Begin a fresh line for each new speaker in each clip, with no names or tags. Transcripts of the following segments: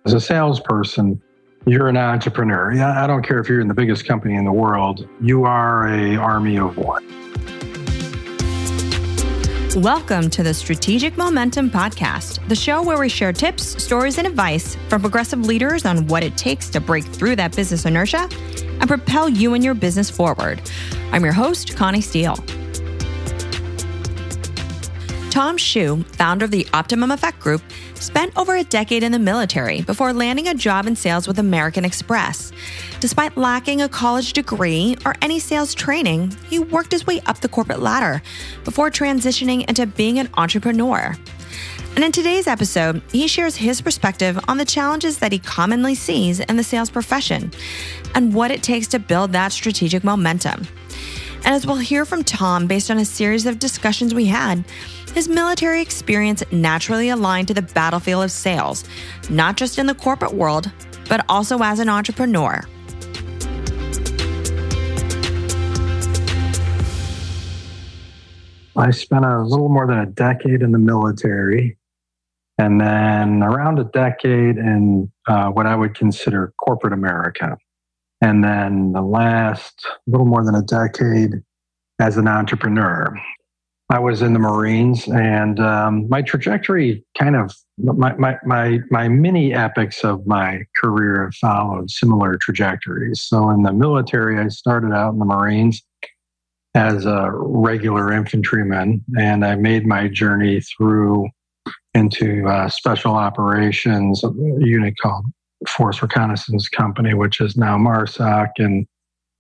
As a salesperson, you're an entrepreneur. Yeah, I don't care if you're in the biggest company in the world, you are an army of one.
Welcome to the Strategic Momentum Podcast, the show where we share tips, stories, and advice from progressive leaders on what it takes to break through that business inertia and propel you and your business forward. I'm your host, Connie Steele. Tom Schuh, founder of the Optimum Effect Group, spent over a decade in the military before landing a job in sales with American Express. Despite lacking a college degree or any sales training, he worked his way up the corporate ladder before transitioning into being an entrepreneur. And in today's episode, he shares his perspective on the challenges that he commonly sees in the sales profession and what it takes to build that strategic momentum. And as we'll hear from Tom based on a series of discussions we had, his military experience naturally aligned to the battlefield of sales, not just in the corporate world, but also as an entrepreneur.
I spent a little more than a decade in the military, and then around a decade in what I would consider corporate America. And then the last little more than a decade as an entrepreneur. I was in the Marines, and my trajectory my mini epics of my career have followed similar trajectories. So in the military, I started out in the Marines as a regular infantryman, and I made my journey through into special operations, a unit called Force Reconnaissance Company, which is now MARSOC and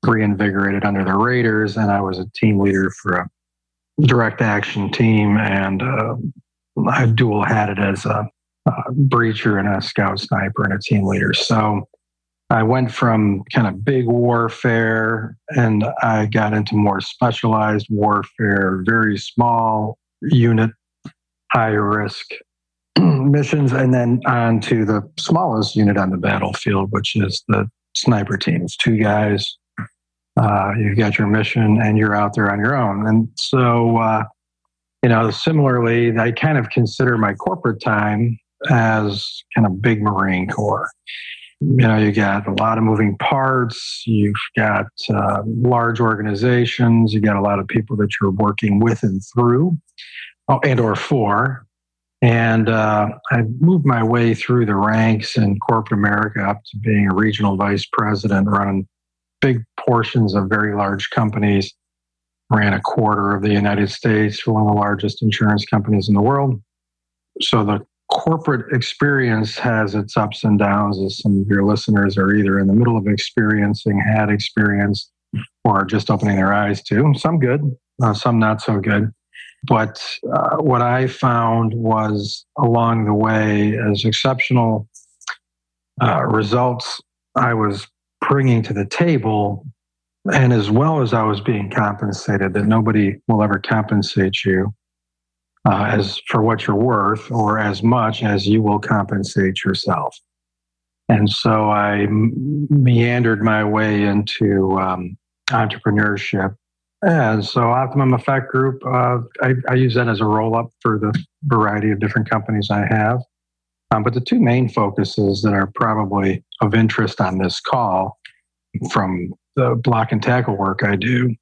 reinvigorated under the Raiders. And I was a team leader for a direct action team, and I dual hatted as a breacher and a scout sniper and a team leader. So I went from kind of big warfare and I got into more specialized warfare, very small unit, high risk missions, and then on to the smallest unit on the battlefield, which is the sniper teams. 2 guys. You've got your mission and you're out there on your own. And so, similarly, I kind of consider my corporate time as kind of big Marine Corps. You got a lot of moving parts. You've got large organizations. You got a lot of people that you're working with and through and or for. And I moved my way through the ranks in corporate America up to being a regional vice president, running big portions of very large companies, ran a quarter of the United States for one of the largest insurance companies in the world. So the corporate experience has its ups and downs, as some of your listeners are either in the middle of experiencing, had experienced, or are just opening their eyes to. Some good, some not so good. But what I found was along the way as exceptional results I was bringing to the table, and as well as I was being compensated, that nobody will ever compensate you as for what you're worth or as much as you will compensate yourself. And so I meandered my way into entrepreneurship. And so Optimum Effect Group, I use that as a roll-up for the variety of different companies I have. But the 2 main focuses that are probably of interest on this call from the block and tackle work I do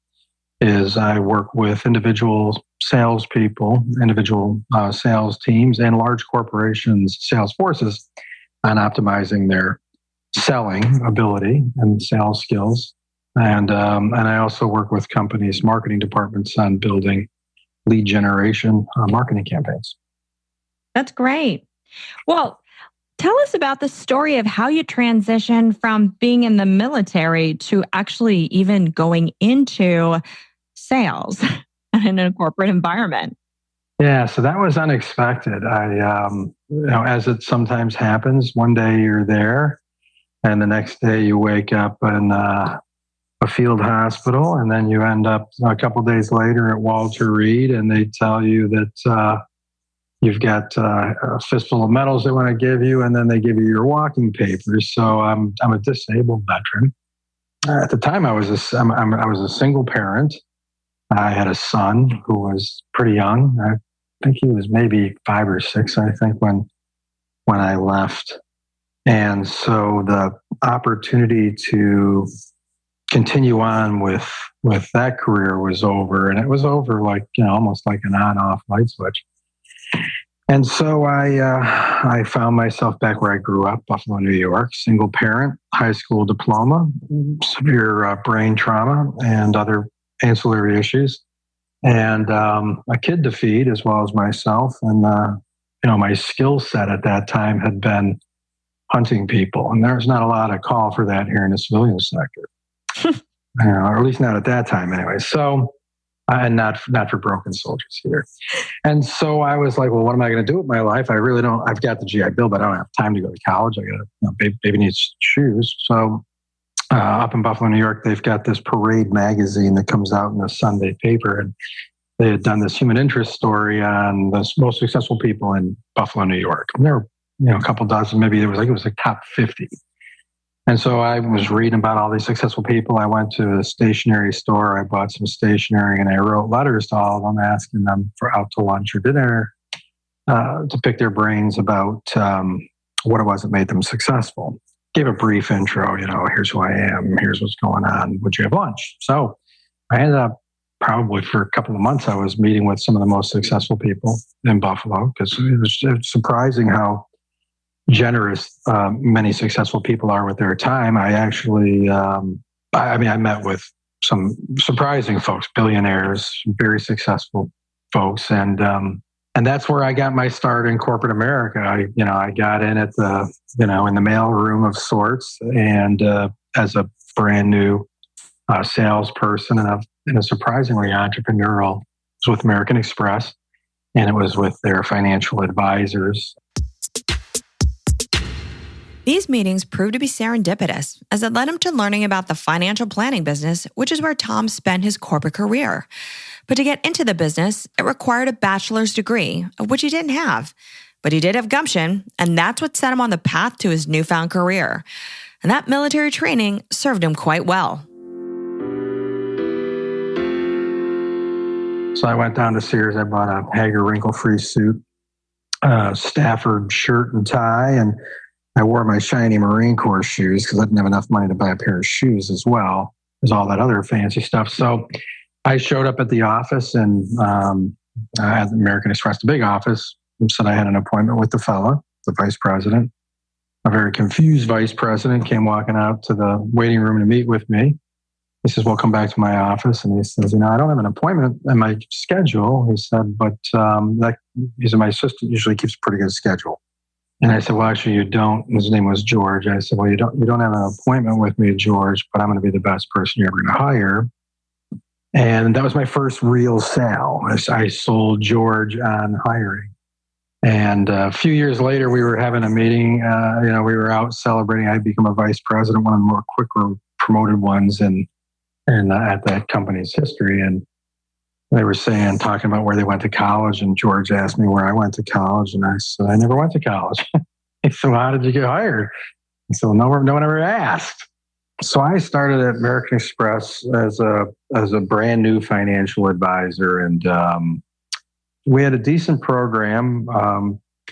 is I work with individual salespeople, individual sales teams, and large corporations' sales forces on optimizing their selling ability and sales skills. And I also work with companies' marketing departments on building lead generation marketing campaigns.
That's great. Well, tell us about the story of how you transitioned from being in the military to actually even going into sales in a corporate environment.
Yeah, so that was unexpected. As it sometimes happens, one day you're there and the next day you wake up in a field hospital, and then you end up a couple of days later at Walter Reed, and they tell you that you've got a fistful of medals they want to give you, and then they give you your walking papers. So I'm a disabled veteran. At the time, I was a single parent. I had a son who was pretty young. I think he was maybe 5 or 6. I think when I left And so the opportunity to continue on with that career was over, and it was over like, almost like an on-off light switch. And so I found myself back where I grew up, Buffalo, New York, single parent, high school diploma, severe brain trauma, and other ancillary issues, and a kid to feed as well as myself. And my skill set at that time had been hunting people, and there's not a lot of call for that here in the civilian sector, or at least not at that time, anyway. So. And not for broken soldiers either. And so I was like, well, what am I going to do with my life? I really don't. I've got the GI Bill, but I don't have time to go to college. I got baby needs shoes. So up in Buffalo, New York, they've got this Parade magazine that comes out in the Sunday paper, and they had done this human interest story on the most successful people in Buffalo, New York. And there were a couple dozen, maybe it was like top 50. And so I was reading about all these successful people. I went to a stationery store. I bought some stationery, and I wrote letters to all of them, asking them for out to lunch or dinner to pick their brains about what it was that made them successful. Gave a brief intro, here's who I am, here's what's going on, would you have lunch? So I ended up probably for a couple of months, I was meeting with some of the most successful people in Buffalo, because it was surprising how generous many successful people are with their time. I actually, I met with some surprising folks, billionaires, very successful folks, and that's where I got my start in corporate America. I got in at the, in the mail room of sorts, and as a brand new salesperson, and in a surprisingly entrepreneurial, it was with American Express, and it was with their financial advisors.
These meetings proved to be serendipitous, as it led him to learning about the financial planning business, which is where Tom spent his corporate career. But to get into the business, it required a bachelor's degree, of which he didn't have. But he did have gumption, and that's what set him on the path to his newfound career. And that military training served him quite well.
So I went down to Sears. I bought a Hager wrinkle-free suit, Stafford shirt and tie, and I wore my shiny Marine Corps shoes because I didn't have enough money to buy a pair of shoes as well as all that other fancy stuff. So I showed up at the office, and at American Express, the big office, and said I had an appointment with the fella, the vice president. A very confused vice president came walking out to the waiting room to meet with me. He says, well, come back to my office. And he says, I don't have an appointment in my schedule. He said, but he said, my assistant usually keeps a pretty good schedule. And I said, well, actually, you don't. His name was George. I said, well, you don't have an appointment with me, George, but I'm going to be the best person you're ever going to hire. And that was my first real sale. I sold George on hiring. And a few years later, we were having a meeting. We were out celebrating. I'd become a vice president, one of the more quicker promoted ones at that company's history. And they were talking about where they went to college, and George asked me where I went to college, and I said, I never went to college. He said, well, how did you get hired? I said, well, no one ever asked. So I started at American Express as a brand new financial advisor, and we had a decent program,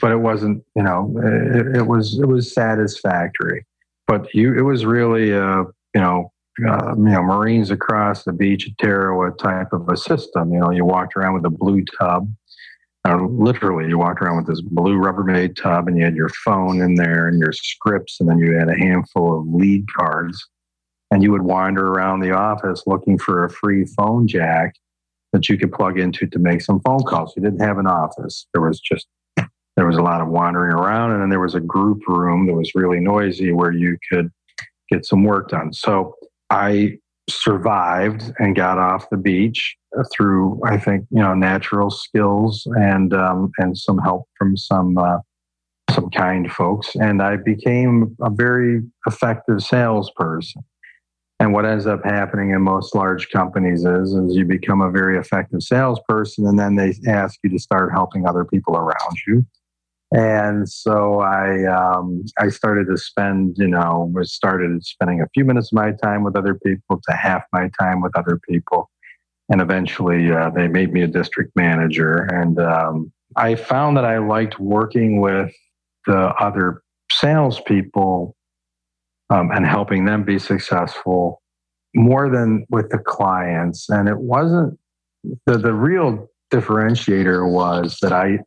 but it wasn't, it was satisfactory. But it was really, Marines across the beach at Tarawa type of a system. You walked around with a blue tub. Literally, you walked around with this blue Rubbermaid tub, and you had your phone in there and your scripts, and then you had a handful of lead cards. And you would wander around the office looking for a free phone jack that you could plug into to make some phone calls. You didn't have an office. There was a lot of wandering around, and then there was a group room that was really noisy where you could get some work done. So I survived and got off the beach through, I think, natural skills and some help from some kind folks. And I became a very effective salesperson. And what ends up happening in most large companies is you become a very effective salesperson, and then they ask you to start helping other people around you. And so I started to spending a few minutes of my time with other people to half my time with other people. And eventually they made me a district manager. And I found that I liked working with the other salespeople and helping them be successful more than with the clients. And it wasn't the real differentiator was that I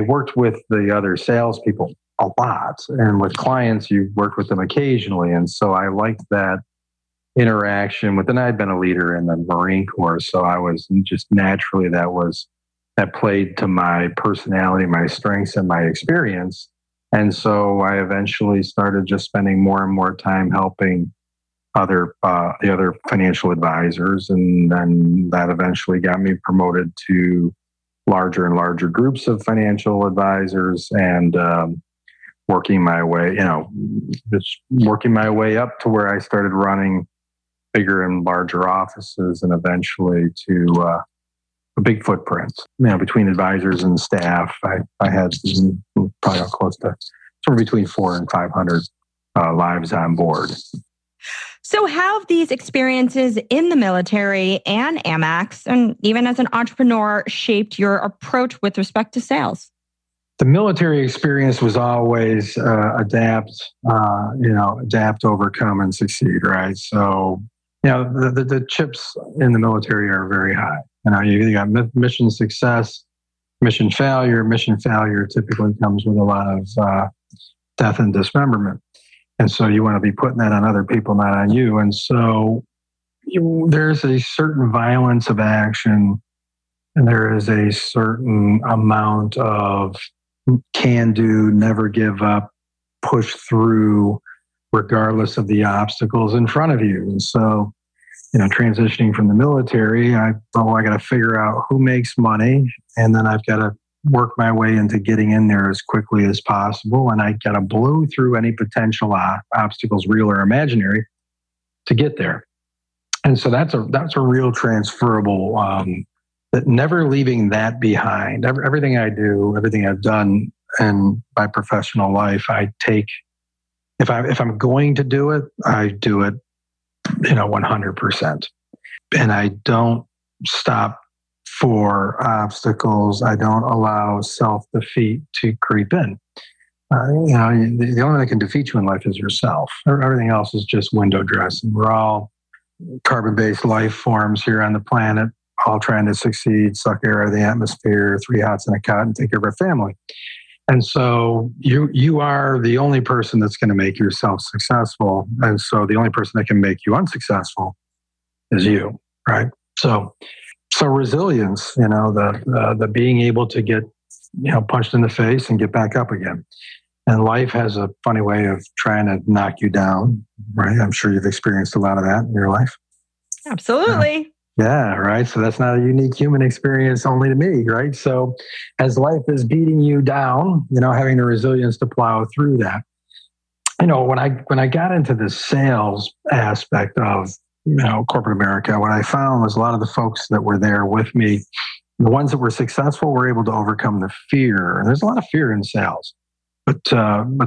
worked with the other salespeople a lot, and with clients, you worked with them occasionally. And so I liked that interaction with, and I'd been a leader in the Marine Corps. So I was just naturally, that played to my personality, my strengths, and my experience. And so I eventually started just spending more and more time helping the other financial advisors. And then that eventually got me promoted to larger and larger groups of financial advisors, and working my way, just working my way up to where I started running bigger and larger offices, and eventually to a big footprint. Between advisors and staff, I had probably close to somewhere between 400 and 500 lives on board.
So how have these experiences in the military and Amex, and even as an entrepreneur, shaped your approach with respect to sales?
The military experience was always adapt, overcome, and succeed, right? So, the chips in the military are very high. You got mission success, mission failure. Mission failure typically comes with a lot of death and dismemberment. And so you want to be putting that on other people, not on you. And so there's a certain violence of action, and there is a certain amount of can do, never give up, push through, regardless of the obstacles in front of you. And so, transitioning from the military, I got to figure out who makes money, and then I've got to work my way into getting in there as quickly as possible. And I got to blow through any potential obstacles, real or imaginary, to get there. And so that's a real transferable, that never leaving that behind. Everything I do, everything I've done in my professional life, I take, if I'm going to do it, I do it, 100%. And I don't stop for obstacles. I don't allow self-defeat to creep in. The only thing that can defeat you in life is yourself. Everything else is just window dressing. We're all carbon-based life forms here on the planet, all trying to succeed, suck air out of the atmosphere, 3 hots and a cot, and take care of our family. And so you are the only person that's going to make yourself successful. And so the only person that can make you unsuccessful is you, right? So resilience, the being able to get, punched in the face and get back up again. And life has a funny way of trying to knock you down, right? I'm sure you've experienced a lot of that in your life.
Absolutely.
Yeah, right. So that's not a unique human experience only to me, right? So as life is beating you down, having the resilience to plow through that. When I got into the sales aspect of, corporate America, what I found was a lot of the folks that were there with me, the ones that were successful, were able to overcome the fear. And there's a lot of fear in sales, but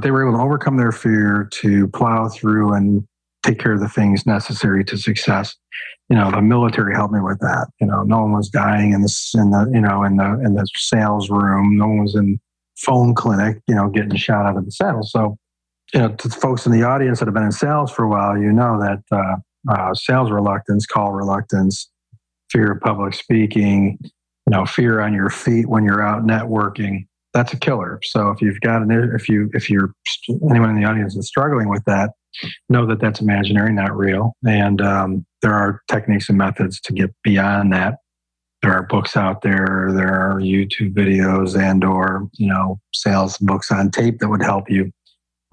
they were able to overcome their fear to plow through and take care of the things necessary to success. The military helped me with that. No one was dying in the sales room. No one was in phone clinic, getting shot out of the saddle. So, to the folks in the audience that have been in sales for a while, that sales reluctance, call reluctance, fear of public speaking, fear on your feet when you're out networking, that's a killer. So if you've got if you're anyone in the audience is struggling with that, know that that's imaginary, not real. And there are techniques and methods to get beyond that. There are books out there. There are YouTube videos and/or sales books on tape that would help you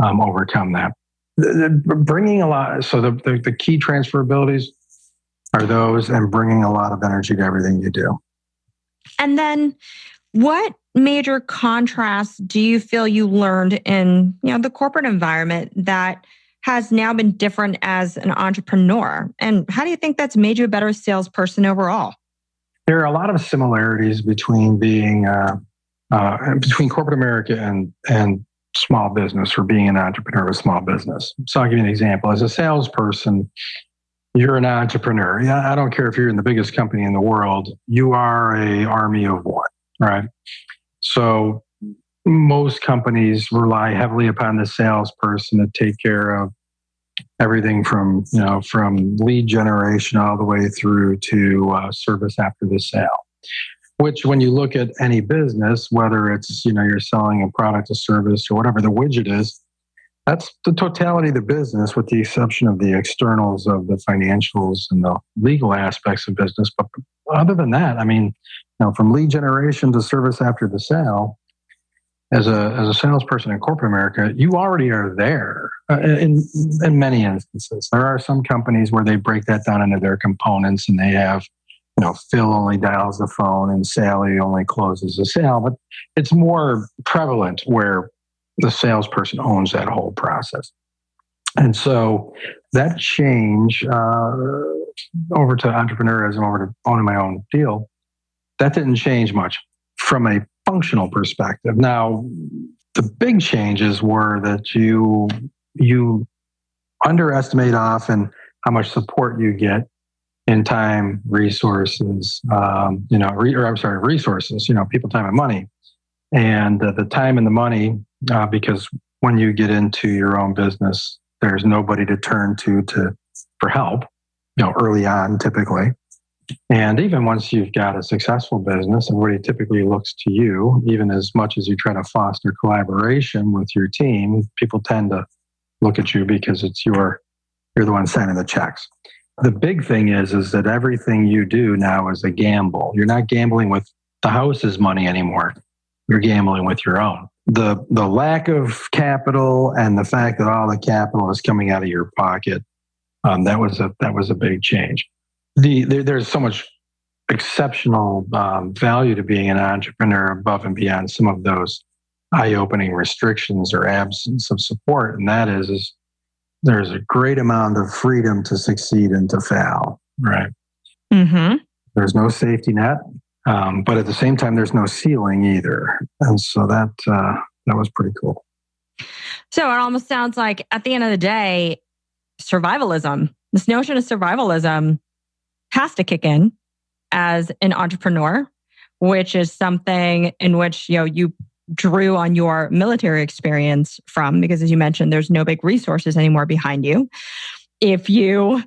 overcome that. Bringing a lot. So the key transferabilities are those, and bringing a lot of energy to everything you do.
And then, what major contrasts do you feel you learned in the corporate environment that has now been different as an entrepreneur? And how do you think that's made you a better salesperson overall?
There are a lot of similarities between being between corporate America and small business, or being an entrepreneur with small business. So I'll give you an example. As a salesperson, you're an entrepreneur. Yeah, I don't care if you're in the biggest company in the world. You are an army of one, right? So most companies rely heavily upon the salesperson to take care of everything from lead generation all the way through to service after the sale. Which, when you look at any business, whether it's you're selling a product, a service, or whatever the widget is, that's the totality of the business, with the exception of the externals of the financials and the legal aspects of business. But other than that, from lead generation to service after the sale, as a salesperson in corporate America, you already are there in many instances. There are some companies where they break that down into their components, and they have, Phil only dials the phone and Sally only closes the sale. But it's more prevalent where the salesperson owns that whole process. And so that change over to entrepreneurism, over to owning my own deal, that didn't change much from a functional perspective. Now, the big changes were that you underestimate often how much support you get in time, resources, resources, people, time, and money. And the time and the money, because when you get into your own business, there's nobody to turn to for help, early on, typically. And even once you've got a successful business, everybody typically looks to you. Even as much as you try to foster collaboration with your team, people tend to look at you because you're the one signing the checks. The big thing is that everything you do now is a gamble. You're not gambling with the house's money anymore. You're gambling with your own. The lack of capital and the fact that all the capital is coming out of your pocket, that was a big change. There's so much exceptional value to being an entrepreneur above and beyond some of those eye-opening restrictions or absence of support, and that is there's a great amount of freedom to succeed and to fail, right?
Mm-hmm.
There's no safety net, but at the same time, there's no ceiling either, and so that was pretty cool.
So it almost sounds like, at the end of the day, survivalism, this notion of survivalism, has to kick in as an entrepreneur, which is something in which you drew on your military experience from, because, as you mentioned, there's no big resources anymore behind you. If you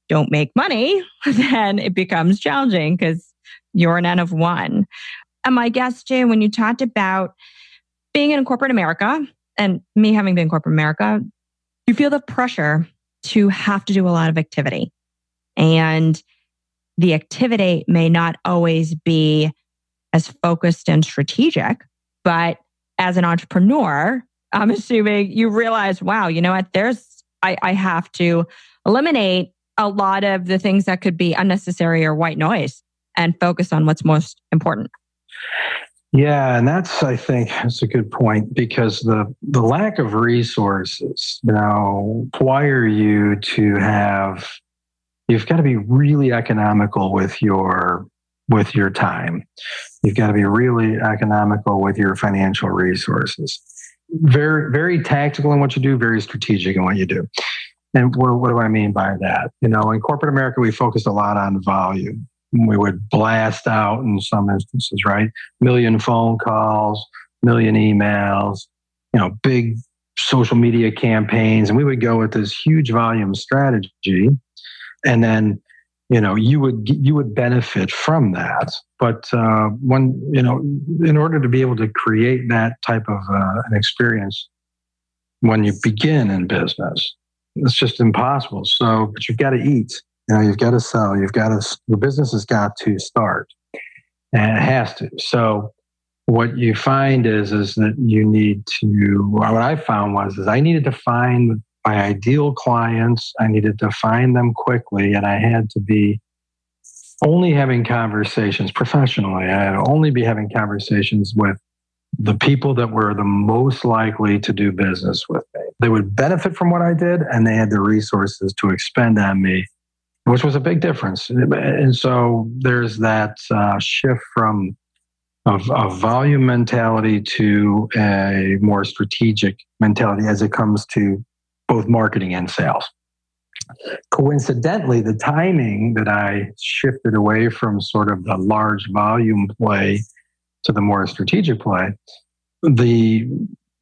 don't make money, then it becomes challenging because you're an N of one. And my guess, Jay, when you talked about being in corporate America, and me having been in corporate America, you feel the pressure to have to do a lot of activity. And the activity may not always be as focused and strategic, but as an entrepreneur, I'm assuming you realize, wow, you know what? I have to eliminate a lot of the things that could be unnecessary or white noise and focus on what's most important.
Yeah, and I think that's a good point, because the lack of resources require you to you've got to be really economical with your time. You've got to be really economical with your financial resources. Very, very tactical in what you do, very strategic in what you do. And what do I mean by that? In corporate America, we focused a lot on volume. We would blast out, in some instances, right? 1 million phone calls, 1 million emails, big social media campaigns. And we would go with this huge volume strategy. And then, you would benefit from that. But in order to be able to create that type of an experience when you begin in business, it's just impossible. So, but you've got to eat. You've got to sell. Your business has got to start, and it has to. So, what you find is that you need to. What I found was I needed to find my ideal clients. I needed to find them quickly, and I had to be only having conversations professionally. I had to only be having conversations with the people that were the most likely to do business with me. They would benefit from what I did, and they had the resources to expend on me, which was a big difference. And so there's that shift from a volume mentality to a more strategic mentality as it comes to both marketing and sales. Coincidentally, the timing that I shifted away from sort of the large volume play to the more strategic play the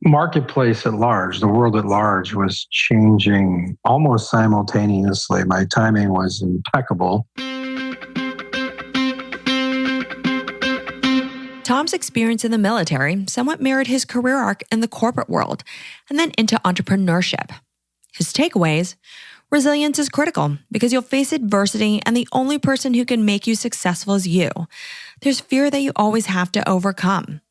marketplace at large, the world at large was changing almost simultaneously. My timing was impeccable.
Tom's experience in the military somewhat mirrored his career arc in the corporate world and then into entrepreneurship. His takeaways: resilience is critical because you'll face adversity and the only person who can make you successful is you. There's fear that you always have to overcome.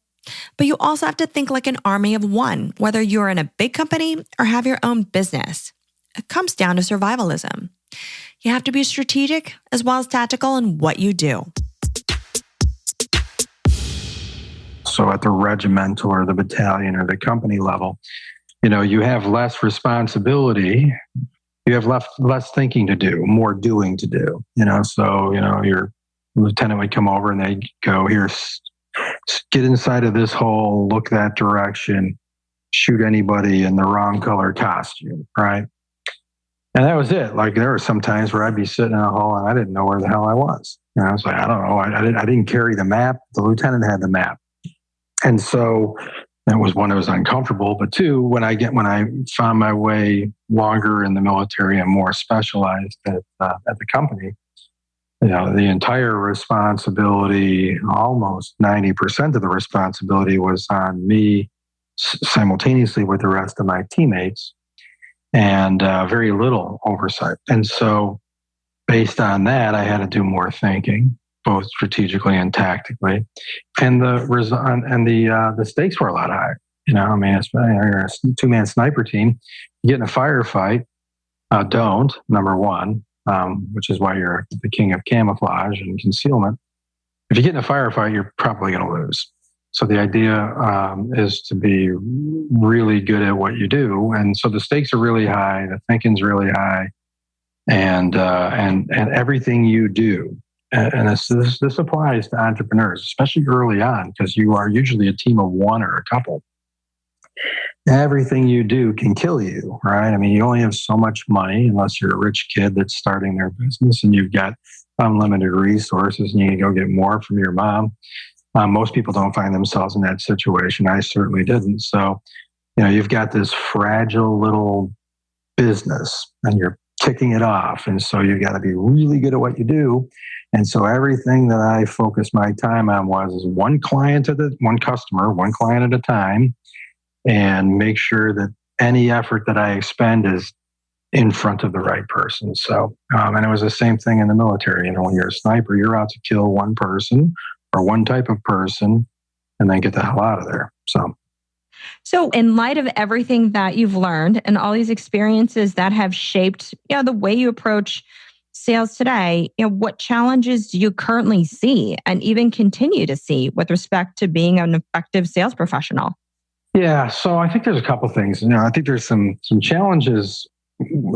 But you also have to think like an army of one, whether you're in a big company or have your own business. It comes down to survivalism. You have to be strategic as well as tactical in what you do.
So at the regimental or the battalion or the company level, you have less responsibility. You have less thinking to do, more doing to do. So your lieutenant would come over and they go, here, get inside of this hole, look that direction, shoot anybody in the wrong color costume, right? And that was it. Like, there were some times where I'd be sitting in a hole and I didn't know where the hell I was. I was like, I don't know. I didn't carry the map. The lieutenant had the map. And so that was one, it was uncomfortable. But two, when I found my way longer in the military and more specialized at the company, the entire responsibility, almost 90% of the responsibility was on me simultaneously with the rest of my teammates, and very little oversight. And so based on that, I had to do more thinking, both strategically and tactically. And the stakes were a lot higher. You're a two-man sniper team. You get in a firefight, number one, which is why you're the king of camouflage and concealment. If you get in a firefight, you're probably going to lose. So the idea is to be really good at what you do. And so the stakes are really high, the thinking's really high, and everything you do. And this applies to entrepreneurs, especially early on, because you are usually a team of one or a couple. Everything you do can kill you, right? I mean, you only have so much money unless you're a rich kid that's starting their business and you've got unlimited resources and you can go get more from your mom. Most people don't find themselves in that situation. I certainly didn't. So, you've got this fragile little business and you're kicking it off. And so you've got to be really good at what you do. And so everything that I focused my time on was one client at one client at a time, and make sure that any effort that I expend is in front of the right person. So, and it was the same thing in the military. When you're a sniper, you're out to kill one person or one type of person and then get the hell out of there.
So in light of everything that you've learned and all these experiences that have shaped the way you approach sales today, what challenges do you currently see and even continue to see with respect to being an effective sales professional?
Yeah, so I think there's a couple things. I think there's some challenges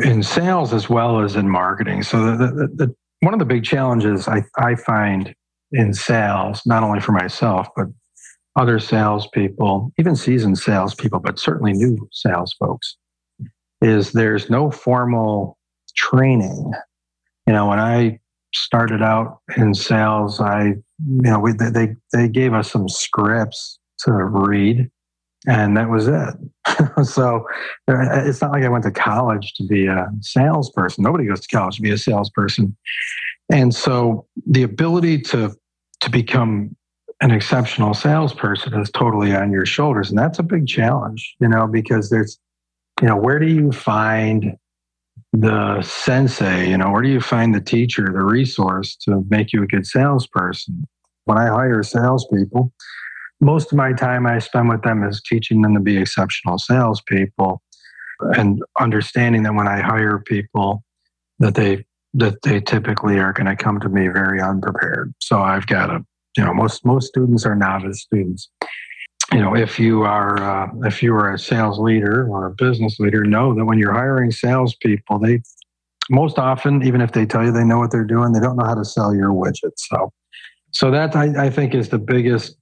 in sales as well as in marketing. So the one of the big challenges I find in sales, not only for myself, but other salespeople, even seasoned salespeople, but certainly new sales folks, is there's no formal training. When I started out in sales, they gave us some scripts to read, and that was it. So it's not like I went to college to be a salesperson. Nobody goes to college to be a salesperson. And so the ability to become an exceptional salesperson is totally on your shoulders. And that's a big challenge, because there's, where do you find the sensei, where do you find the teacher, the resource to make you a good salesperson? When I hire salespeople, most of my time I spend with them is teaching them to be exceptional salespeople and understanding that when I hire people that they typically are going to come to me very unprepared. So I've got most students are novice students. If you are a sales leader or a business leader, know that when you're hiring salespeople, they most often, even if they tell you they know what they're doing, they don't know how to sell your widget. So that I think is the biggest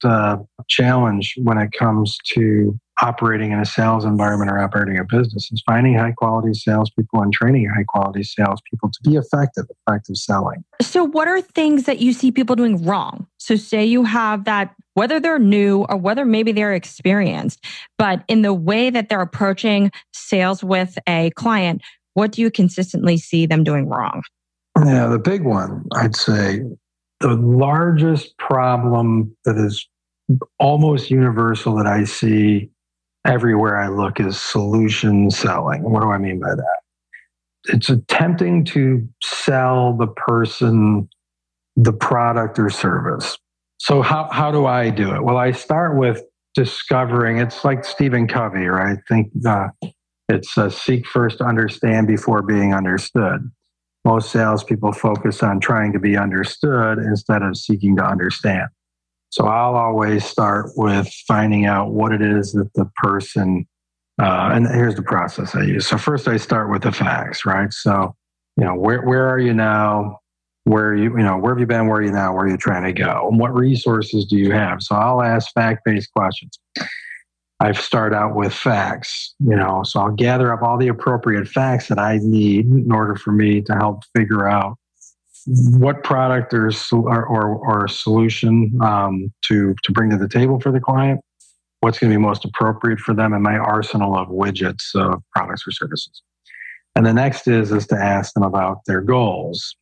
challenge when it comes to operating in a sales environment or operating a business, is finding high quality salespeople and training high quality salespeople to be effective selling.
So what are things that you see people doing wrong? So say you have that whether they're new or whether maybe they're experienced. But in the way that they're approaching sales with a client, what do you consistently see them doing wrong?
Yeah, the big one, I'd say the largest problem that is almost universal that I see everywhere I look is solution selling. What do I mean by that? It's attempting to sell the person the product or service. So how do I do it? Well, I start with discovering. It's like Stephen Covey, right? It's seek first to understand before being understood. Most salespeople focus on trying to be understood instead of seeking to understand. So I'll always start with finding out what it is that the person, and here's the process I use. So first I start with the facts, right? So, where are you now? Where have you been? Where are you now? Where are you trying to go? And what resources do you have? So I'll ask fact-based questions. I start out with facts, so I'll gather up all the appropriate facts that I need in order for me to help figure out what product or solution to bring to the table for the client, what's going to be most appropriate for them in my arsenal of widgets, products or services. And the next is to ask them about their goals.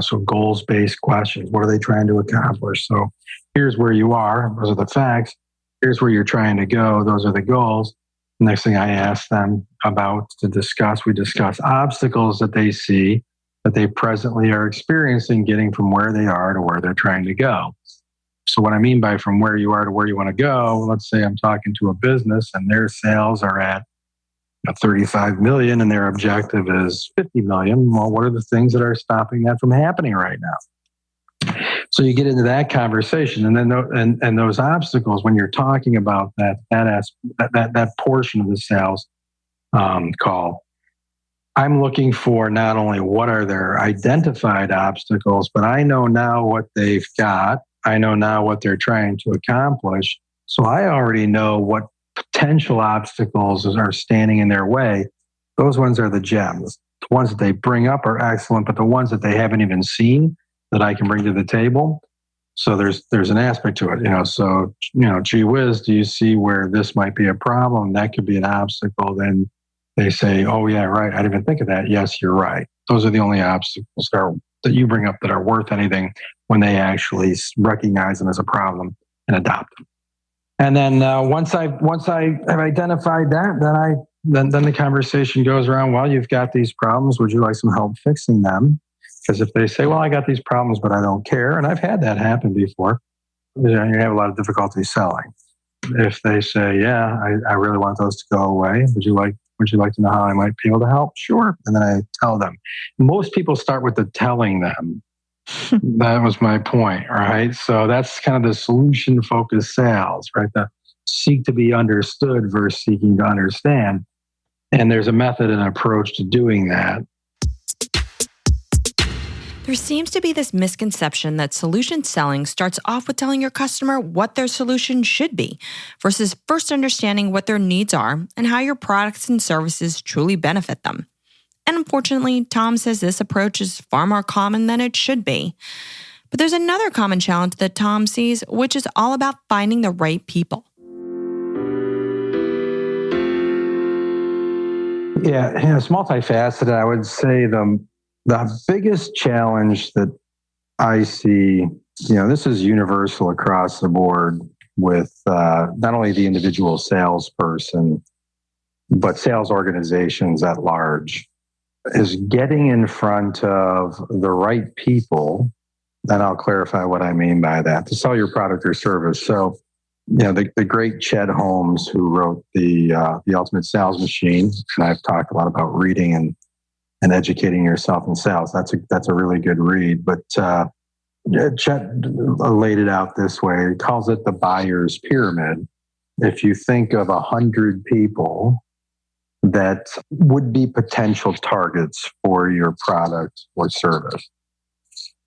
So goals-based questions. What are they trying to accomplish? So here's where you are. Those are the facts. Here's where you're trying to go. Those are the goals. The next thing I ask them about we discuss obstacles that they see that they presently are experiencing getting from where they are to where they're trying to go. So what I mean by from where you are to where you want to go, let's say I'm talking to a business and their sales are at 35 million and their objective is 50 million. Well, what are the things that are stopping that from happening right now? So you get into that conversation, and then and those obstacles when you're talking about that portion of the sales call. I'm looking for not only what are their identified obstacles, but I know now what they've got. I know now what they're trying to accomplish. So I already know what potential obstacles are standing in their way. Those ones are the gems. The ones that they bring up are excellent, but the ones that they haven't even seen that I can bring to the table. So there's an aspect to it, So, gee whiz, do you see where this might be a problem? That could be an obstacle. Then they say, oh yeah, right. I didn't even think of that. Yes, you're right. Those are the only obstacles that you bring up that are worth anything when they actually recognize them as a problem and adopt them. And then once I have identified that, then the conversation goes around. Well, you've got these problems. Would you like some help fixing them? Because if they say, well, I got these problems, but I don't care, and I've had that happen before, you have a lot of difficulty selling. If they say, yeah, I really want those to go away, would you like to know how I might be able to help? Sure. And then I tell them. Most people start with the telling them. That was my point, right? So that's kind of the solution-focused sales, right? The seek to be understood versus seeking to understand. And there's a method and approach to doing that.
There seems to be this misconception that solution selling starts off with telling your customer what their solution should be versus first understanding what their needs are and how your products and services truly benefit them. And unfortunately, Tom says this approach is far more common than it should be. But there's another common challenge that Tom sees, which is all about finding the right people.
Yeah, it's multifaceted. I would say the biggest challenge that I see, this is universal across the board with not only the individual salesperson, but sales organizations at large, is getting in front of the right people. And I'll clarify what I mean by that, to sell your product or service. So, the great Ched Holmes, who wrote the Ultimate Sales Machine, and I've talked a lot about reading and educating yourself in sales. That's a really good read. But Chet laid it out this way. He calls it the buyer's pyramid. If you think of 100 people that would be potential targets for your product or service.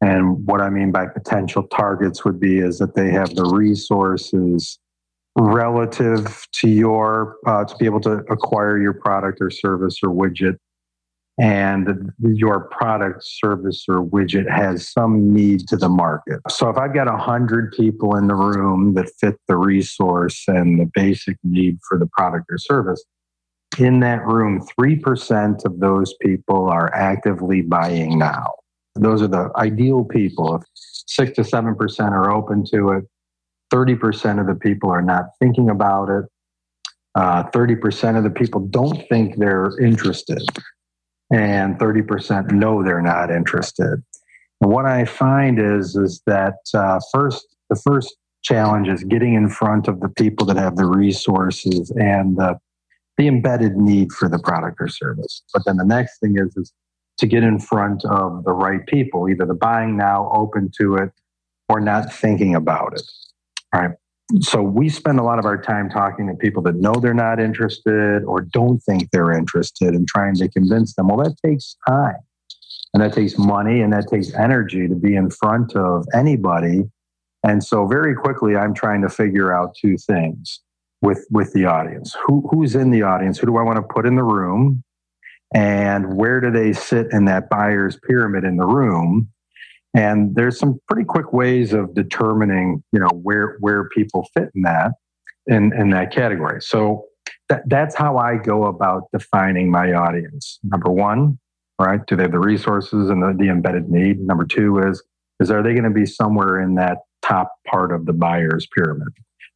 And what I mean by potential targets would be is that they have the resources relative to to be able to acquire your product or service or widget and your product, service, or widget has some need to the market. So if I've got 100 people in the room that fit the resource and the basic need for the product or service, in that room, 3% of those people are actively buying now. Those are the ideal people. If 6 to 7% are open to it, 30% of the people are not thinking about it. 30% of the people don't think they're interested. And 30% know they're not interested. And what I find is that the first challenge is getting in front of the people that have the resources and the embedded need for the product or service. But then the next thing is to get in front of the right people, either the buying now, open to it, or not thinking about it. All right. So we spend a lot of our time talking to people that know they're not interested or don't think they're interested and trying to convince them. Well, that takes time and that takes money and that takes energy to be in front of anybody. And so very quickly, I'm trying to figure out two things with the audience. Who's in the audience? Who do I want to put in the room? And where do they sit in that buyer's pyramid in the room? And there's some pretty quick ways of determining, where people fit in that category. So that's how I go about defining my audience. Number one, right? Do they have the resources and the embedded need? Number two is are they going to be somewhere in that top part of the buyer's pyramid?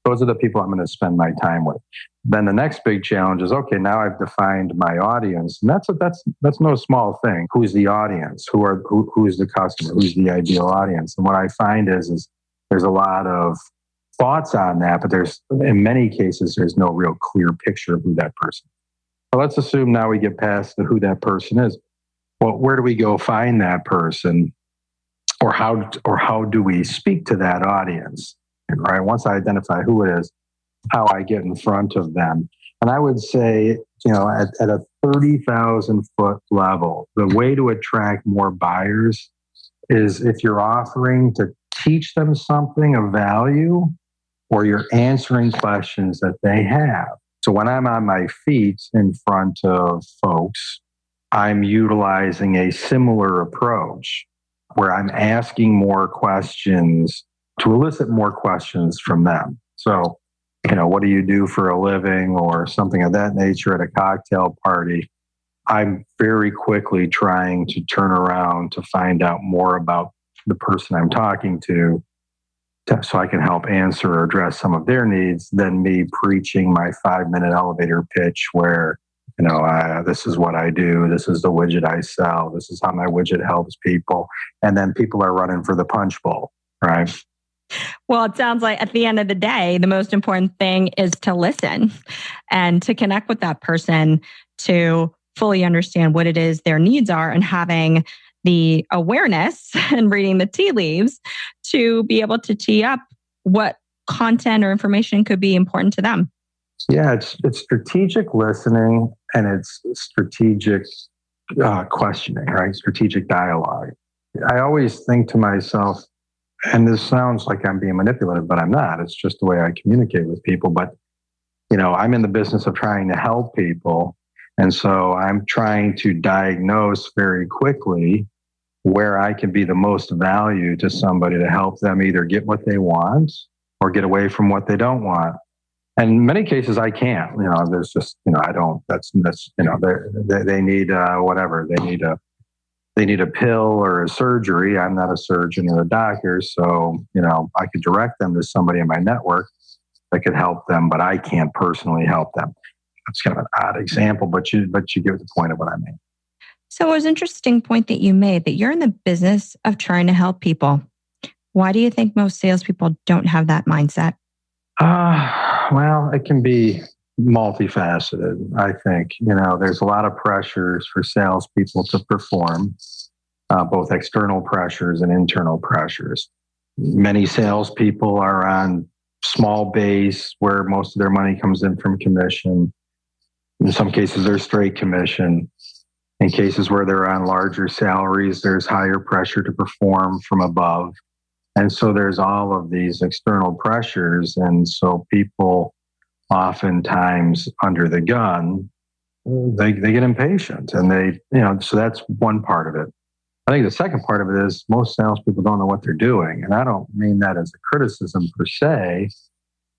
Those are the people I'm going to spend my time with. Then the next big challenge is, okay, now I've defined my audience. And that's no small thing. Who's the audience? Who's the customer? Who's the ideal audience? And what I find is there's a lot of thoughts on that, but in many cases, there's no real clear picture of who that person is. So let's assume now we get past who that person is. Well, where do we go find that person? Or how do we speak to that audience? Right? Once I identify who it is, how I get in front of them. And I would say, at a 30,000 foot level, the way to attract more buyers is if you're offering to teach them something of value or you're answering questions that they have. So when I'm on my feet in front of folks, I'm utilizing a similar approach where I'm asking more questions to elicit more questions from them. So, what do you do for a living or something of that nature at a cocktail party? I'm very quickly trying to turn around to find out more about the person I'm talking to so I can help answer or address some of their needs than me preaching my 5-minute elevator pitch where, this is what I do. This is the widget I sell. This is how my widget helps people. And then people are running for the punch bowl, right?
Well, it sounds like at the end of the day, the most important thing is to listen and to connect with that person to fully understand what it is their needs are and having the awareness and reading the tea leaves to be able to tee up what content or information could be important to them.
Yeah, it's strategic listening and it's strategic questioning, right? Strategic dialogue. I always think to myself, and this sounds like I'm being manipulative, but I'm not. It's just the way I communicate with people. But, I'm in the business of trying to help people. And so I'm trying to diagnose very quickly where I can be the most value to somebody to help them either get what they want or get away from what they don't want. And in many cases, I can't. There's just, I don't. They need whatever. They need a pill or a surgery. I'm not a surgeon or a doctor, so I could direct them to somebody in my network that could help them, but I can't personally help them. That's kind of an odd example, but you get the point of what I mean.
So it was an interesting point that you made that you're in the business of trying to help people. Why do you think most salespeople don't have that mindset?
Well, it can be multifaceted. I think, there's a lot of pressures for salespeople to perform, both external pressures and internal pressures. Many salespeople are on small base where most of their money comes in from commission. In some cases, they're straight commission. In cases where they're on larger salaries, there's higher pressure to perform from above. And so there's all of these external pressures. And so people oftentimes under the gun they get impatient, and so that's one part of it. I think the second part of it is most salespeople don't know what they're doing. And I don't mean that as a criticism per se,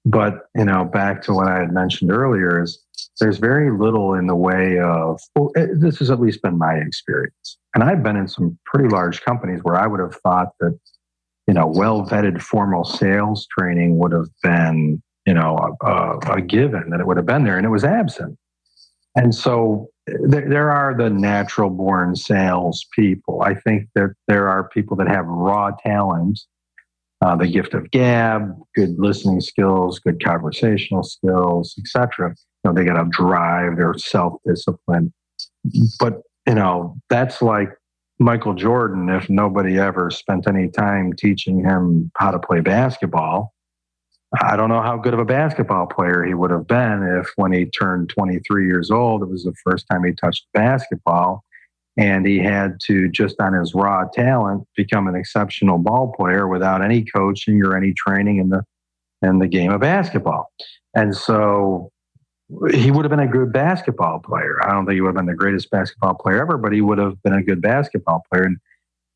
but, back to what I had mentioned earlier is there's very little in the way of, this has at least been my experience. And I've been in some pretty large companies where I would have thought that, well-vetted formal sales training would have been, a given, that it would have been there, and it was absent. And so there are the natural born sales people. I think that there are people that have raw talent, the gift of gab, good listening skills, good conversational skills, etc. They got to drive, their self-discipline. But, that's like Michael Jordan. If nobody ever spent any time teaching him how to play basketball, I don't know how good of a basketball player he would have been if when he turned 23 years old, it was the first time he touched basketball, and he had to, just on his raw talent, become an exceptional ball player without any coaching or any training in the game of basketball. And so he would have been a good basketball player. I don't think he would have been the greatest basketball player ever, but he would have been a good basketball player. And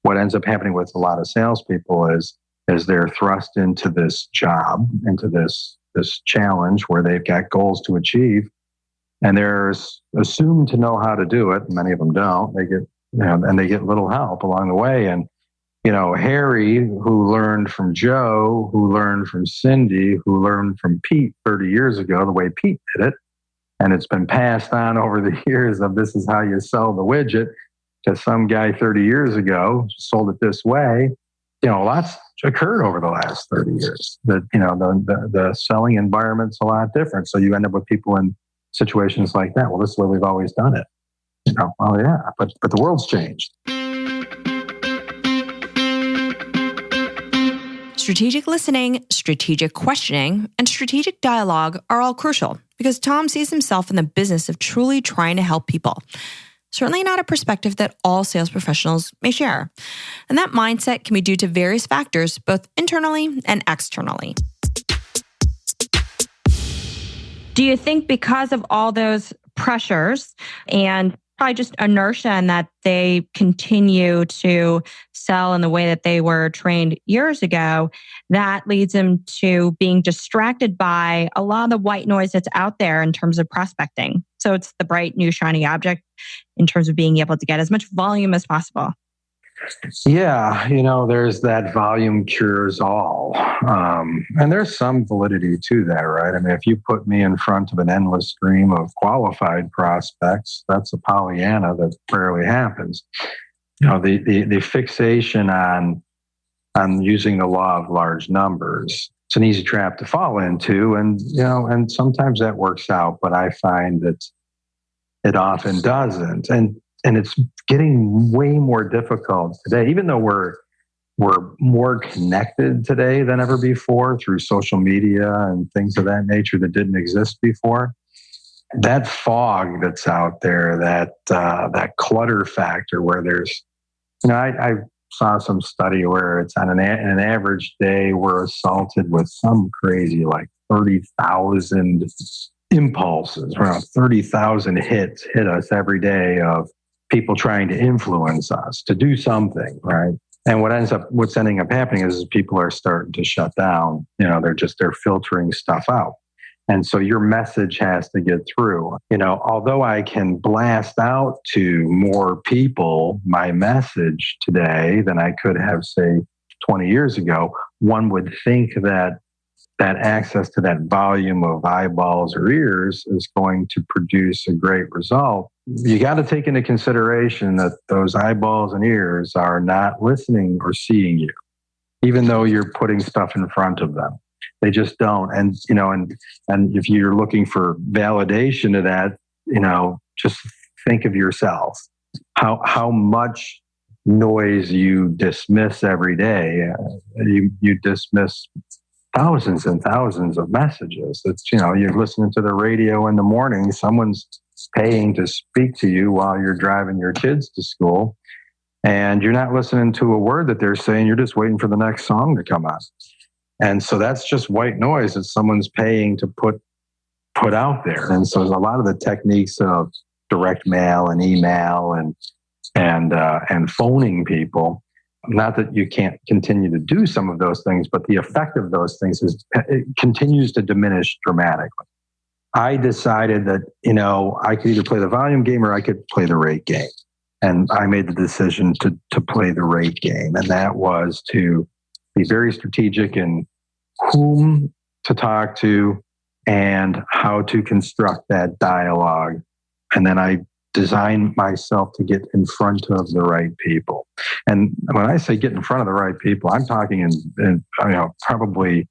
what ends up happening with a lot of salespeople is they're thrust into this job, into this challenge where they've got goals to achieve, and they're assumed to know how to do it. Many of them don't. They get, and they get little help along the way. And, Harry, who learned from Joe, who learned from Cindy, who learned from Pete 30 years ago, the way Pete did it, and it's been passed on over the years of this is how you sell the widget to some guy 30 years ago, sold it this way. Lots occurred over the last 30 years. That the selling environment's a lot different. So you end up with people in situations like that. Well, this is the way we've always done it. Oh yeah, but the world's changed.
Strategic listening, strategic questioning, and strategic dialogue are all crucial because Tom sees himself in the business of truly trying to help people. Certainly not a perspective that all sales professionals may share. And that mindset can be due to various factors, both internally and externally. Do you think because of all those pressures and probably just inertia and that they continue to sell in the way that they were trained years ago, that leads them to being distracted by a lot of the white noise that's out there in terms of prospecting? So it's the bright, new, shiny object in terms of being able to get as much volume as possible.
Yeah, there's that volume cures all. And there's some validity to that, right? I mean, if you put me in front of an endless stream of qualified prospects, that's a Pollyanna that rarely happens. The fixation on using the law of large numbers, it's an easy trap to fall into. And sometimes that works out, but I find that it often doesn't. And it's getting way more difficult today, even though we're more connected today than ever before through social media and things of that nature that didn't exist before. That fog that's out there, that clutter factor where there's, I saw some study where it's on an average day, we're assaulted with some crazy like 30,000 impulses, around 30,000 hits hit us every day of people trying to influence us to do something, right? And what's ending up happening is people are starting to shut down. They're filtering stuff out. And so your message has to get through. Although I can blast out to more people my message today than I could have, say, 20 years ago, one would think that access to that volume of eyeballs or ears is going to produce a great result. You got to take into consideration that those eyeballs and ears are not listening or seeing you, even though you're putting stuff in front of them. They just don't. And if you're looking for validation of that, just think of yourself. How much noise you dismiss every day. You dismiss thousands and thousands of messages. It's, you're listening to the radio in the morning. Someone's paying to speak to you while you're driving your kids to school. And you're not listening to a word that they're saying. You're just waiting for the next song to come on. And so that's just white noise that someone's paying to put out there. And so a lot of the techniques of direct mail and email and phoning people. Not that you can't continue to do some of those things, but the effect of those things it continues to diminish dramatically. I decided that, I could either play the volume game or I could play the rate game. And I made the decision to play the rate game. And that was to be very strategic in whom to talk to and how to construct that dialogue. And then I designed myself to get in front of the right people. And when I say get in front of the right people, I'm talking in probably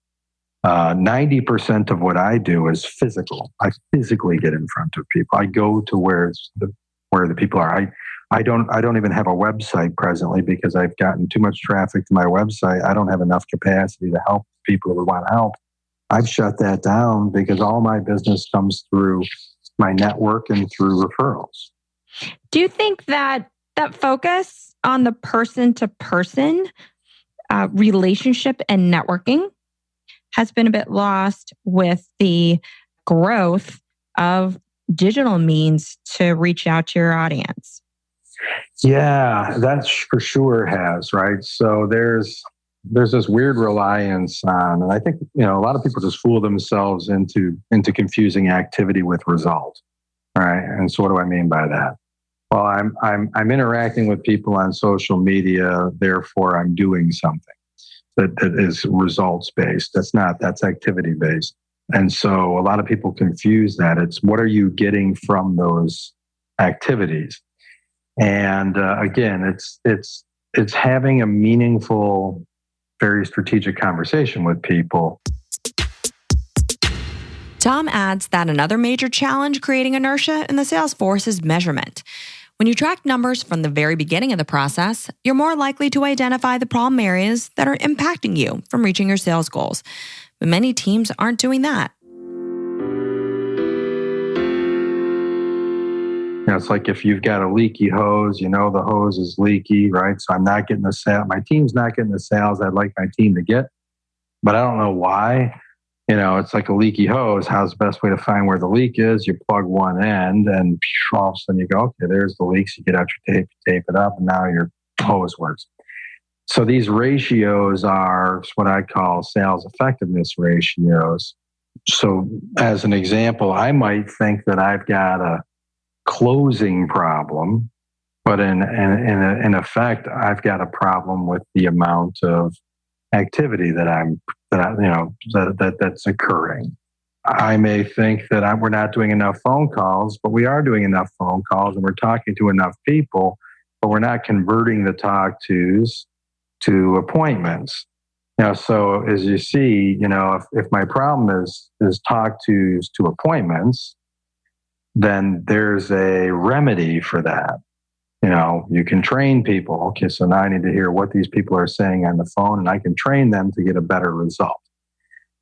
90% of what I do is physical. I physically get in front of people. I go to where the people are. I don't even have a website presently because I've gotten too much traffic to my website. I don't have enough capacity to help people who want help. I've shut that down because all my business comes through my network and through referrals.
Do you think that focus on the person-to-person relationship and networking has been a bit lost with the growth of digital means to reach out to your audience?
Yeah, that for sure has, right? So there's this weird reliance on, and I think, a lot of people just fool themselves into confusing activity with result, right? And so what do I mean by that? Well, I'm interacting with people on social media, therefore I'm doing something that is results based. That's activity based. And so a lot of people confuse that. It's what are you getting from those activities? And again, it's having a meaningful, very strategic conversation with people.
Tom adds that another major challenge creating inertia in the sales force is measurement. When you track numbers from the very beginning of the process, you're more likely to identify the problem areas that are impacting you from reaching your sales goals. But many teams aren't doing that.
It's like if you've got a leaky hose, the hose is leaky, right? So I'm not getting the sale. My team's not getting the sales I'd like my team to get, but I don't know why. It's like a leaky hose. How's the best way to find where the leak is? You plug one end and all of a sudden you go, okay, there's the leaks. You get out your tape, you tape it up, and now your hose works. So these ratios are what I call sales effectiveness ratios. So as an example, I might think that I've got a closing problem, but in effect, I've got a problem with the amount of activity that's occurring. I may think that we're not doing enough phone calls, but we are doing enough phone calls and we're talking to enough people, but we're not converting the talk tos to appointments. So as you see, if my problem is talk tos to appointments, then there's a remedy for that. You can train people. Okay, so now I need to hear what these people are saying on the phone, and I can train them to get a better result.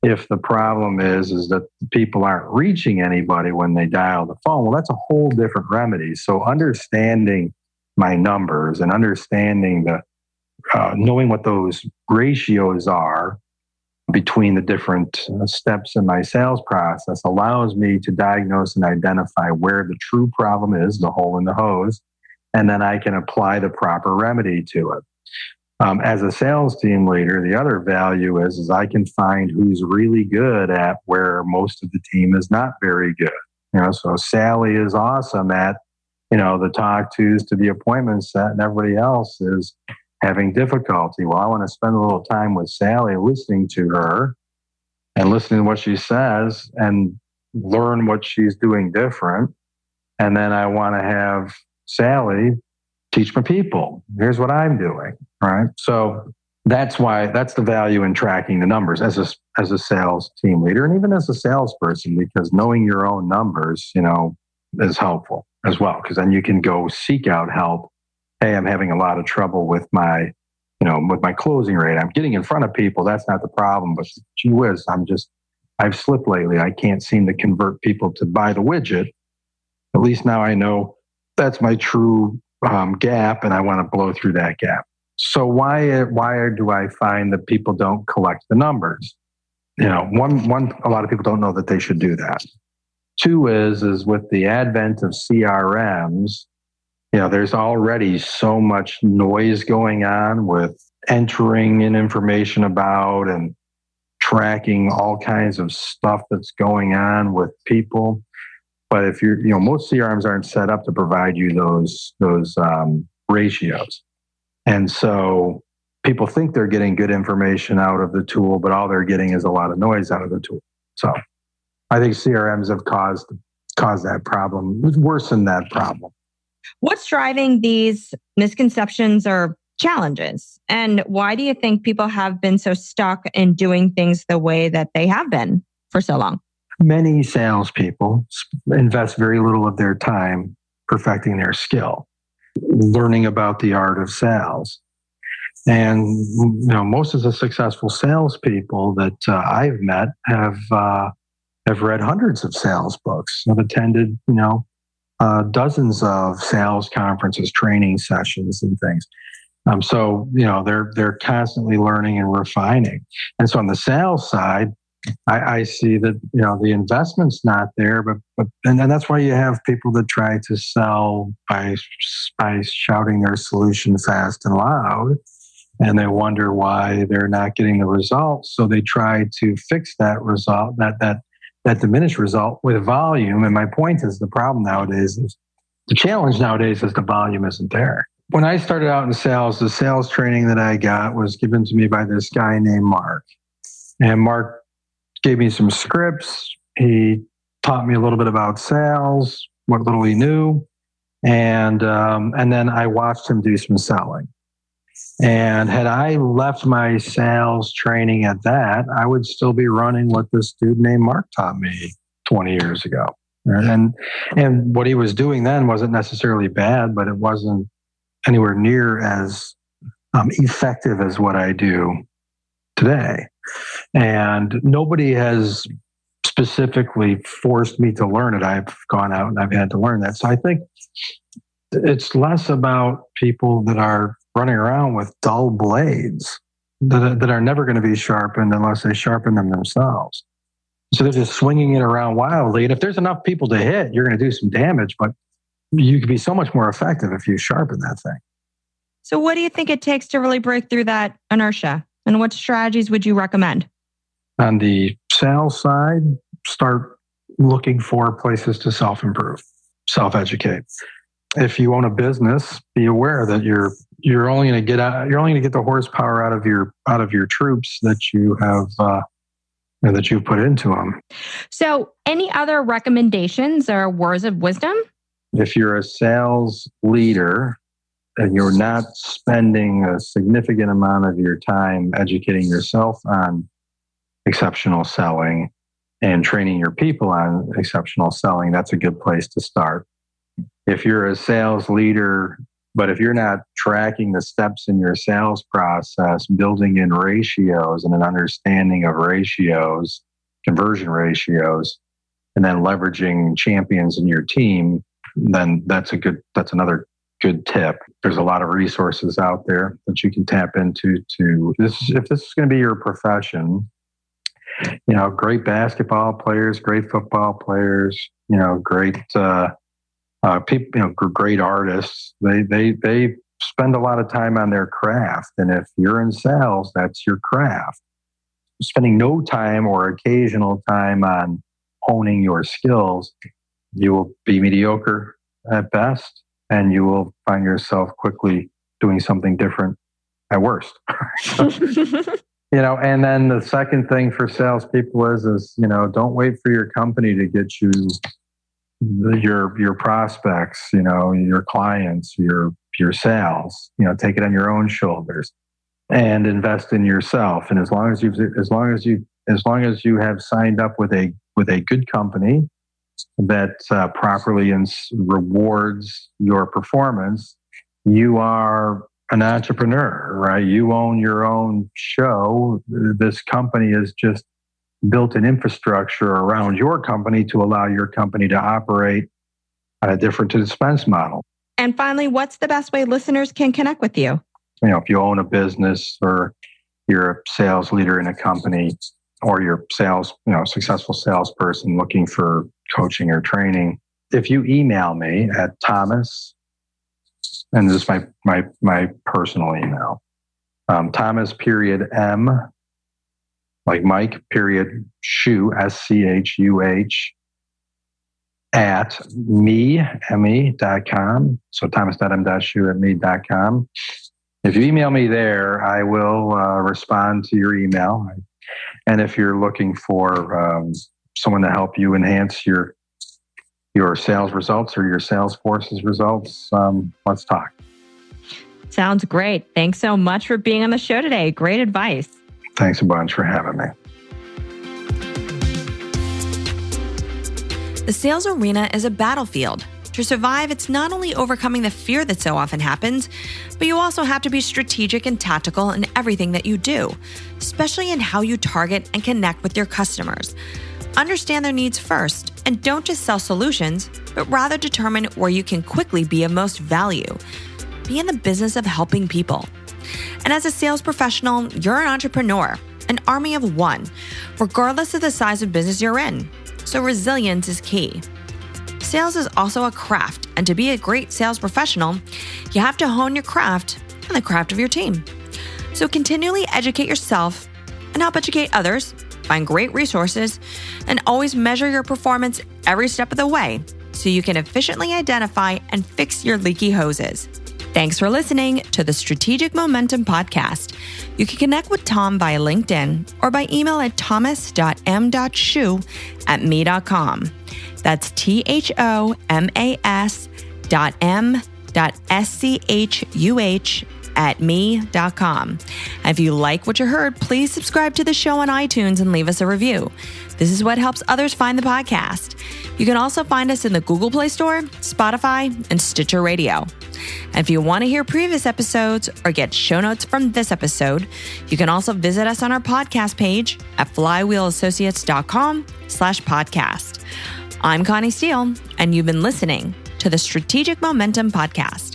If the problem is that people aren't reaching anybody when they dial the phone, well, that's a whole different remedy. So understanding my numbers and understanding knowing what those ratios are between the different steps in my sales process allows me to diagnose and identify where the true problem is, the hole in the hose, and then I can apply the proper remedy to it. As a sales team leader, the other value is I can find who's really good at where most of the team is not very good. So Sally is awesome at, the talk tos to the appointment set, and everybody else is having difficulty. Well, I want to spend a little time with Sally, listening to her and listening to what she says and learn what she's doing different. And then I want to have Sally teach my people. Here's what I'm doing, right? So that's the value in tracking the numbers as a sales team leader and even as a salesperson, because knowing your own numbers, is helpful as well, because then you can go seek out help. Hey, I'm having a lot of trouble with my closing rate. I'm getting in front of people. That's not the problem, but gee whiz, I've slipped lately. I can't seem to convert people to buy the widget. At least now I know that's my true gap, and I want to blow through that gap. So why do I find that people don't collect the numbers? A lot of people don't know that they should do that. Two is with the advent of CRMs, there's already so much noise going on with entering in information about and tracking all kinds of stuff that's going on with people. But if most CRMs aren't set up to provide you those ratios. And so people think they're getting good information out of the tool, but all they're getting is a lot of noise out of the tool. So I think CRMs have caused that problem, worsened that problem.
What's driving these misconceptions or challenges? And why do you think people have been so stuck in doing things the way that they have been for so long?
Many salespeople invest very little of their time perfecting their skill, learning about the art of sales. And most of the successful salespeople that I've met have read hundreds of sales books, have attended dozens of sales conferences, training sessions, and things. So they're constantly learning and refining. And so on the sales side, I see that the investment's not there, but that's why you have people that try to sell by shouting their solution fast and loud, and they wonder why they're not getting the results. So they try to fix that result, that diminished result, with volume. And my point is, the problem nowadays is, the challenge nowadays is the volume isn't there. When I started out in sales, the sales training that I got was given to me by this guy named Mark. And Mark gave me some scripts. He taught me a little bit about sales, what little he knew. And then I watched him do some selling. And had I left my sales training at that, I would still be running what this dude named Mark taught me 20 years ago. And what he was doing then wasn't necessarily bad, but it wasn't anywhere near as effective as what I do today. And nobody has specifically forced me to learn it. I've gone out and I've had to learn that. So I think it's less about people that are running around with dull blades that are never going to be sharpened unless they sharpen them themselves. So they're just swinging it around wildly. And if there's enough people to hit, you're going to do some damage, but you could be so much more effective if you sharpen that thing.
So what do you think it takes to really break through that inertia? And what strategies would you recommend?
On the sales side, start looking for places to self-improve, self-educate. If you own a business, be aware that you're only going to get the horsepower out of your troops that you have that you've put into them.
So, any other recommendations or words of wisdom?
If you're a sales leader and you're not spending a significant amount of your time educating yourself on exceptional selling and training your people on exceptional selling, that's a good place to start. If you're a sales leader, but if you're not tracking the steps in your sales process, building in ratios and an understanding of ratios, conversion ratios, and then leveraging champions in your team, then that's another good tip. There's a lot of resources out there that you can tap into if this is going to be your profession. Great basketball players, great football players, great people, great artists. They spend a lot of time on their craft, and if you're in sales, that's your craft. Spending no time or occasional time on honing your skills, you will be mediocre at best, and you will find yourself quickly doing something different at worst. And then the second thing for salespeople is don't wait for your company to get you your prospects, your clients, your sales. Take it on your own shoulders and invest in yourself. And as long as you have signed up with a good company that properly rewards your performance, you are an entrepreneur, right? You own your own show. This company is just built an infrastructure around your company to allow your company to operate on a different expense model.
And finally, what's the best way listeners can connect with you?
If you own a business or you're a sales leader in a company, or you're successful salesperson looking for coaching or training, if you email me at Thomas, and this is my personal email, Thomas period M, like Mike period Schuh, SCHUH, at me.com. So thomas.m.schuh at me.com. If you email me there, I will respond to your email. And if you're looking for someone to help you enhance your sales results or your sales force's results, let's talk.
Sounds great. Thanks so much for being on the show today. Great advice.
Thanks a bunch for having me.
The sales arena is a battlefield. To survive, it's not only overcoming the fear that so often happens, but you also have to be strategic and tactical in everything that you do, especially in how you target and connect with your customers. Understand their needs first, and don't just sell solutions, but rather determine where you can quickly be of most value. Be in the business of helping people. And as a sales professional, you're an entrepreneur, an army of one, regardless of the size of business you're in. So resilience is key. Sales is also a craft, and to be a great sales professional, you have to hone your craft and the craft of your team. So continually educate yourself and help educate others, find great resources, and always measure your performance every step of the way so you can efficiently identify and fix your leaky hoses. Thanks for listening to the Strategic Momentum Podcast. You can connect with Tom via LinkedIn or by email at thomas.m.schuh@me.com. That's thomas.m.schuh@me.com. And if you like what you heard, please subscribe to the show on iTunes and leave us a review. This is what helps others find the podcast. You can also find us in the Google Play Store, Spotify, and Stitcher Radio. And if you want to hear previous episodes or get show notes from this episode, you can also visit us on our podcast page at flywheelassociates.com/podcast. I'm Connie Steele, and you've been listening to the Strategic Momentum Podcast.